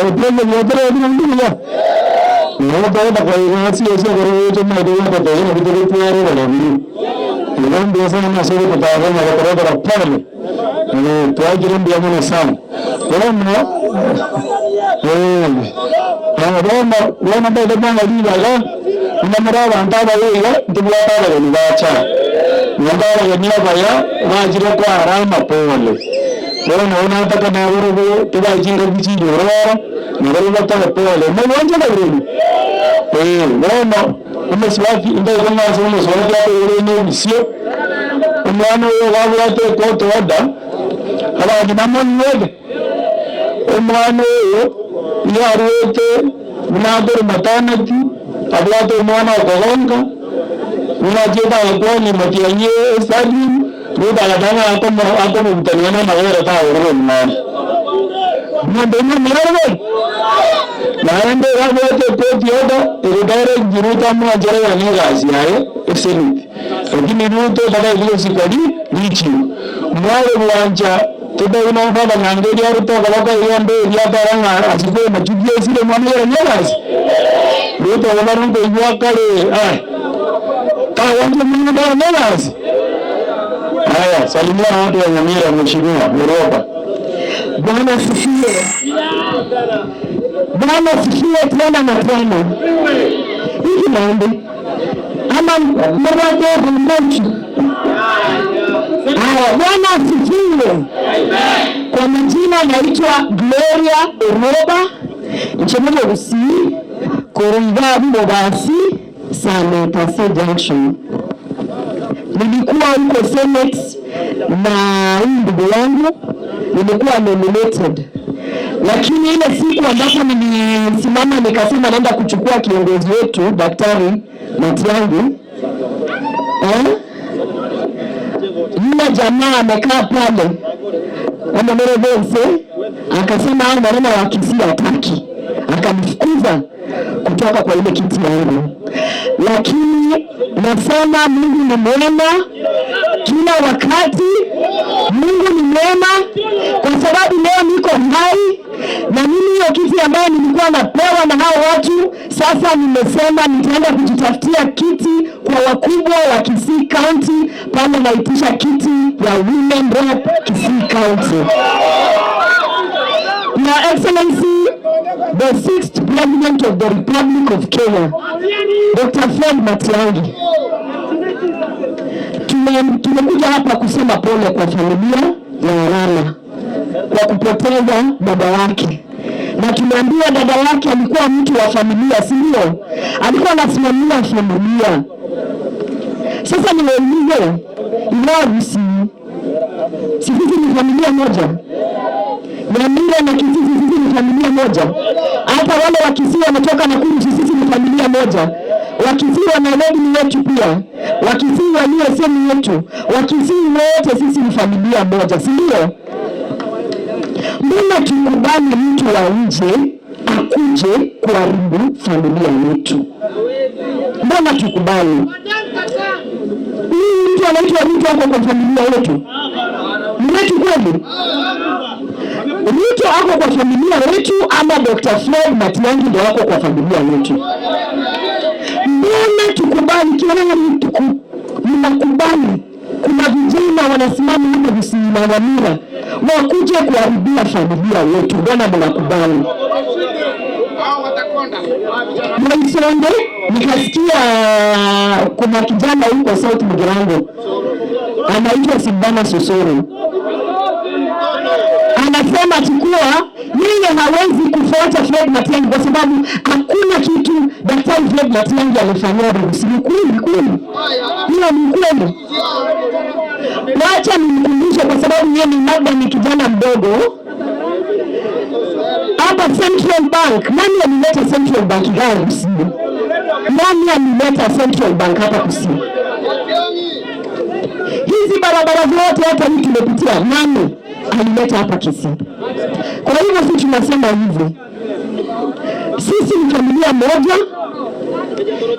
Alipenda yote ndio. Ndio kwa hiyo sio kwa hiyo mmoja wa ndio ndio tayari wala mimi. Ndio sana sio kutaona na kwa pale. Ni tuajiri ndio mwana sana. Wana bado bana lila namara antaba wewe ndibwataba ni bacha. Ndaba yenia baya wajira kwa harama pole. Wana nataka na wewe tubajira bichiro rora na wewe nataka pole. Mwanzo na wewe. Wana umeswafi ndio kama sio swali hapo wewe ni sio. Mwana wewe watu kwa toda. Hala jinamoni wewe. Mwana wewe ni arwete mnador matanati ablato mwana kogonga unajeba hapo ni matianye stadium ndio anataka hapo mtaniana na wewe hata wewe mwana ndio mwana naende hapo koti yoda ile jiruta mmoja ya ngazi yae excellent lakini ruto baada ya sikadi lichi mwale uwanja toda unaofanya ngangeli ya ruto kalaka ile ndio ya baranga asikuwe majugio zile mwana ya ngazi ruto wanarongo iwakale kawanza mimi ndio ngazi haya salimia watu wa Nyamira mheshimiwa Europa bwana sifiwe tena na tena hivi naomba ama mmoja mmoja bwana sifiwe. Kwa majina naitwa Gloria Oroba nchemele usi Koronga Mbobasi Same Tase Junction. Nilikuwa huko Senate na ndugu yangu nilikuwa nominated, lakini ile siku ambapo nilisimama nikasema naenda kuchukua kiongozi wetu Daktari Matiang'i, yule jamaa amekaa pale Mwerevese akasema hao maneno wa Kisii hataki, akanifukuza kutoka kwa ile kiti yangu. Lakini nasema Mungu ni mwema kila wakati. Mungu ni mwema kwa sababu leo niko hai na mimi hiyo kiti ambayo nilikuwa napewa na hao watu, sasa nimesema nitaenda kujitafutia kiti kwa wakubwa wa Kisii County, pale naitisha kiti ya Women Rep Kisii County. Your Excellency, the 6th President of the Republic of Kenya, Dr. Fred Matiang'i, tumekuja hapa kusema pole kwa familia ya Rana kwa kupoteza dada wake. Na tumeambiwa dada wake alikuwa mtu wa familia, si ndio? Alikuwa anasimamia familia. Sasa niwaulize, ingawa sisi ni familia moja, Nyamira na Kisii sisi ni familia moja. Hata wale wa Kisii wametoka Nakuru, sisi ni familia moja. Wa Kisii wana lady yetu pia, wa Kisii walio semi yetu, wa Kisii wote sisi ni familia moja, si ndio? Mbona tukubali mtu wa nje akuje kuharibu familia yetu? Mbona tukubali? Mtu anaitwa mtu wako kwa familia yetu. Mwetu kweli? Mtu wako kwa familia yetu ama Dr. Fred Matiang'i ndio wako kwa familia yetu? Mbona tukubali? Kiona mnakubali kuna vijana wanasimama huko Nyamira wakuje kuharibia familia yetu? Mbona mnakubali? Mwisonde nikasikia kuna kijana huko South Mugirango anaitwa Sibana Sosoro, anasema chukua yeye hawezi kufuata Fred Matiang'i kwa sababu hakuna kitu Daktari Fred Matiang'i alifanyia Rusi. Ni kweli? Hiyo ni kweli. Wacha nimkumbushe kwa sababu yeye ni labda ni kijana mdogo. Hapa Central Bank, nani alileta Central Bank hapa Kisii? Nani alileta Central Bank hapa Kisii? Hizi barabara zote hata hii tumepitia, nani alileta hapa Kisii? Kwa hivyo sisi tunasema hivi, sisi ni familia moja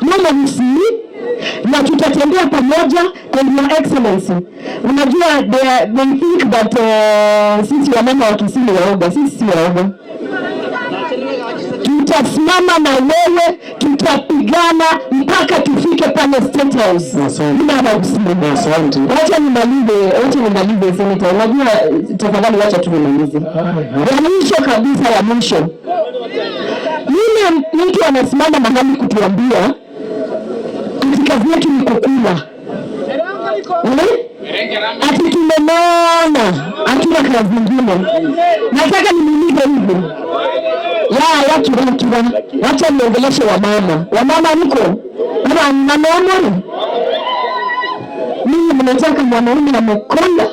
mama Kisii na tutatembea pamoja. And Your Excellency, unajua they think that sisi wa mama wa Kisii ni waoga. Sisi si waoga. tutasimama na wewe, tutapigana mpaka tufike pale State House. Asante. Wacha nimalize Senator. Unajua, tafadhali wacha tu nimalize. Ya mwisho kabisa, ya mwisho. Yule mtu anasimama mahali kutuambia kazi yetu ni kukula. Ati tumeona hatuna kazi nyingine. Nataka nimuulize hivi. Wacha niongeleshe wamama. Wamama niko? Mnaona? Mimi mnataka mwanaume na mkonda?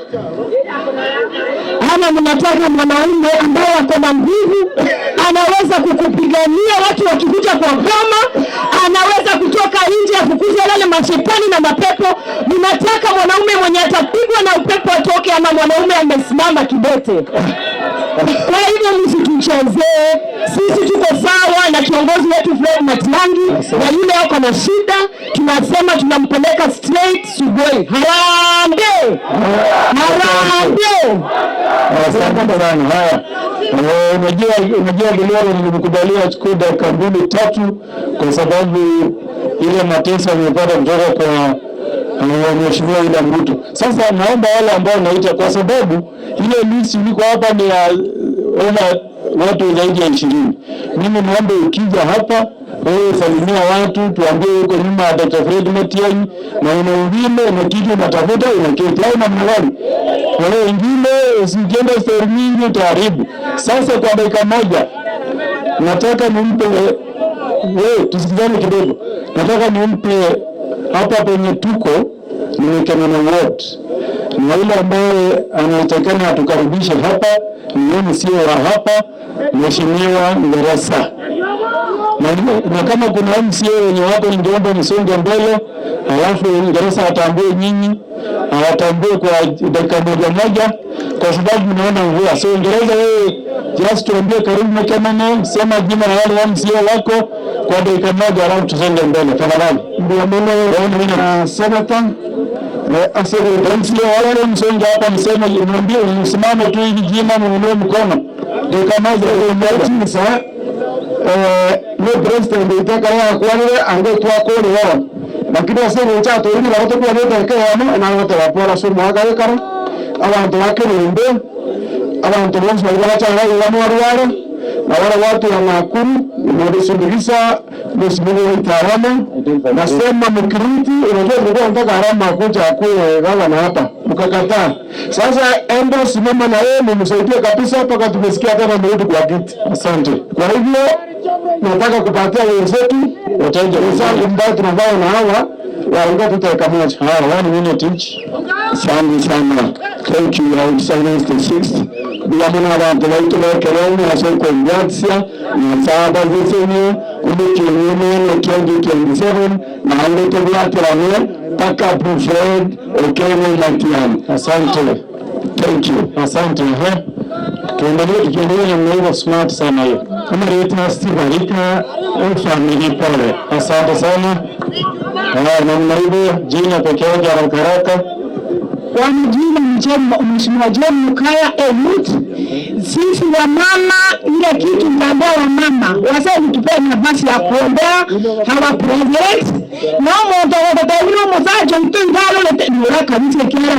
Ama mnataka mwanaume ambaye ako na nguvu, anaweza kukupigania watu wakikuja kwa boma, anaweza kutoka nje afukuze wale mashetani na mapepo? Mnataka mwanaume mwenye atapigwa na upepo atoke, ama mwanaume amesimama kidete? Kwa hivyo msituchezee. Sisi tuko sawa na kiongozi wetu Fred Matiang'i, na yule ako na shida tunasema tunampeleka straight Sugoi. Harambee! Asante sana. Haya. Unajua Bilalo nilimkubalia chukua dakika 2-3 kwa sababu ile mateso amepata kutoka kwa Mheshimiwa William Ruto. Sasa naomba wale ambao naita, kwa sababu ile list iliko hapa ni ya watu zaidi ya 20. Mimi naomba ukija hapa wewe salimia watu, tuambie huko nyuma ya Dr. Fred Matiang'i, na wengine na kitu unatafuta unaketi au namna gani. Wale wengine usikienda story nyingi utaharibu. Sasa kwa dakika moja nataka nimpe wewe, tusikizane kidogo. Nataka nimpe hapa penye tuko nimekana na ward na yule ambaye anatakana atukaribishe hapa ni sio wa hapa, Mheshimiwa Ngeresa. Na kama kuna MCA wenye wako ningeomba msonge mbele, alafu Ngeresa atambue nyinyi, awatambue kwa dakika moja, kwa sababu mnaona mvua. So Ngeresa wewe just tuambie karibu mkamana, sema jina la wale MCA wako kwa dakika moja, alafu tusonge mbele tafadhali. Ndio mimi na Senator asante MCA wale msonge hapa, mseme niambie msimame tu hivi jina muinue mkono. Dakika moja ndio sasa. No president itaka ya kwani angetwa koni wao, lakini wasema uchato ili na watu kwa ndio kaya na watu wapora sumu akakara abantu bakirinde abantu bonse bacha wao wale na wale watu wa Nakuru ndio msimamo itaalamu. Nasema mkiriti unajua ndio nataka harama kuja kwa gavana hapa mkakataa. Sasa endo simama na yeye msaidie kabisa mpaka tumesikia tena mrudi kwa kiti. Asante. Kwa hivyo nataka kupatia wenzetu wataje wenzangu ambao tunavao na hawa waongea tutaweka moja. Hawa 1 minute each. Asante sana. Thank you Your Excellency the Sixth. Bila mwana abantu baitubekeraho asoko ngwatsia na saba zisenye kubikinyene na 2027 na ndoto byateranye paka Fred Matiang'i. Asante. Thank you. Asante. Tuendelee na mlio smart sana hiyo. Kama rita stibarika family pole. Asante sana. Na mnaibu jina pekee yake haraka. Kwa jina Mheshimiwa John Mukaya Elite. Sisi wa mama ile kitu ndio wa mama. Wasa mtupee nafasi ya kuombea hawa president. Na mmoja wa badalio mmoja mtendalo le kabisa kiara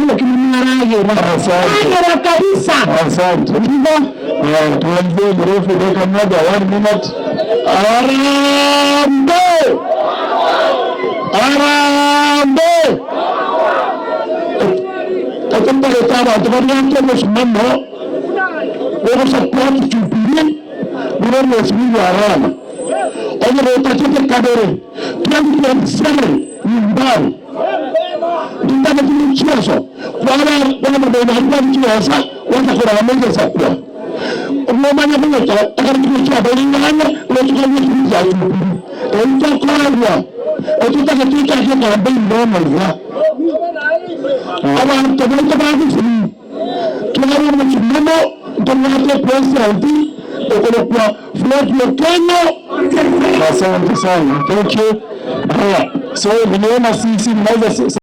kwa kimnaraje. Asante kabisa. Asante. Tuanze mrefu dakika moja 1 minute. Arambe. Akan beritahu teman-teman yang semua orang support cukup bukan semua orang. Orang itu kita kader, tuan sering nimbar. Kita mesti ciasa. Orang berdoa ciasa, orang kurang menjadi sakwa. Orang mana pun itu, agar kita ciasa beringannya, orang kita mesti jadi. Untuk keluarga, itu kita ambil normal ya. Abantu bazi tunaona msimamo ndio president kwa Fred Matiang'i. Asante sana. Thank you. So nimeona sisi mnaweza